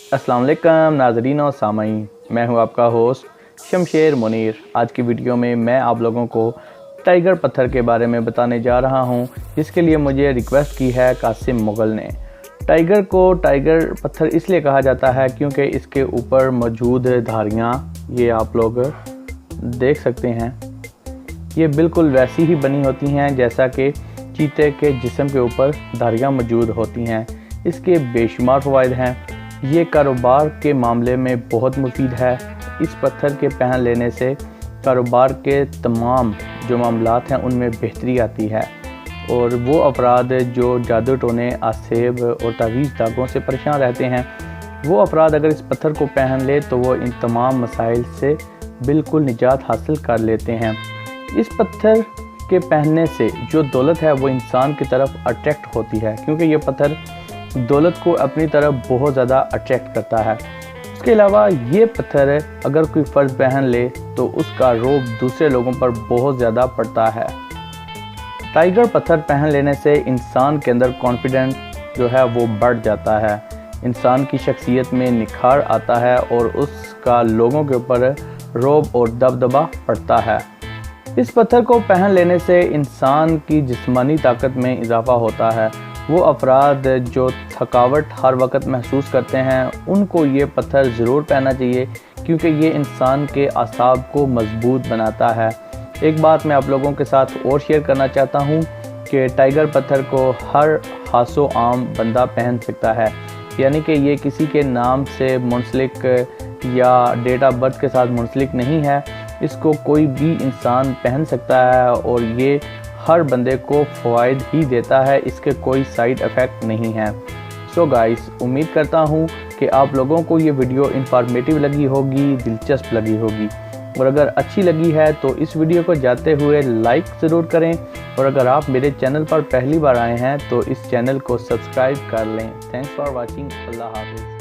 अस्सलाम वालेकुम नाज़रीन और सामाईन, मैं हूं आपका होस्ट शमशेर मुनीर। आज की वीडियो में मैं आप लोगों को टाइगर पत्थर के बारे में बताने जा रहा हूं, जिसके लिए मुझे रिक्वेस्ट की है कासिम मुग़ल ने। टाइगर को टाइगर पत्थर इसलिए कहा जाता है क्योंकि इसके ऊपर मौजूद धारियाँ, ये आप लोग देख सकते हैं, ये बिल्कुल वैसी ही बनी होती हैं जैसा कि चीते के जिस्म के ऊपर धारियाँ मौजूद होती हैं। इसके बेशुमार फ़वाइद हैं। ये कारोबार के मामले में बहुत मुफीद है। इस पत्थर के पहन लेने से कारोबार के तमाम जो मामलात हैं उनमें बेहतरी आती है, और वो अफराद जो जादू टोने, आसेब और तावीज़ धागों से परेशान रहते हैं, वो अफराद अगर इस पत्थर को पहन ले तो वो इन तमाम मसाइल से बिल्कुल निजात हासिल कर लेते हैं। इस पत्थर के पहनने से जो दौलत है वो इंसान की तरफ अट्रैक्ट होती है, क्योंकि ये पत्थर दौलत को अपनी तरफ बहुत ज़्यादा अट्रैक्ट करता है। उसके अलावा ये पत्थर अगर कोई फ़र्द पहन ले तो उसका रौब दूसरे लोगों पर बहुत ज़्यादा पड़ता है। टाइगर पत्थर पहन लेने से इंसान के अंदर कॉन्फिडेंस जो है वो बढ़ जाता है, इंसान की शख्सियत में निखार आता है और उसका लोगों के ऊपर रौब और दबदबा पड़ता है। इस पत्थर को पहन लेने से इंसान की जिस्मानी ताकत में इजाफ़ा होता है। वो अफराद जो थकावट हर वक्त महसूस करते हैं उनको ये पत्थर ज़रूर पहनना चाहिए, क्योंकि ये इंसान के आसाब को मजबूत बनाता है। एक बात मैं आप लोगों के साथ और शेयर करना चाहता हूँ कि टाइगर पत्थर को हर हासो आम बंदा पहन सकता है, यानी कि ये किसी के नाम से मुंसलिक या डेट ऑफ बर्थ के साथ मुंसलिक नहीं है। इसको कोई भी इंसान पहन सकता है और ये हर बंदे को फ़वाइद ही देता है, इसके कोई साइड इफ़ेक्ट नहीं है। सो गाइस, उम्मीद करता हूँ कि आप लोगों को ये वीडियो इंफॉर्मेटिव लगी होगी, दिलचस्प लगी होगी, और अगर अच्छी लगी है तो इस वीडियो को जाते हुए लाइक ज़रूर करें, और अगर आप मेरे चैनल पर पहली बार आए हैं तो इस चैनल को सब्सक्राइब कर लें। Thanks for watching. अल्लाह हाफ़िज़।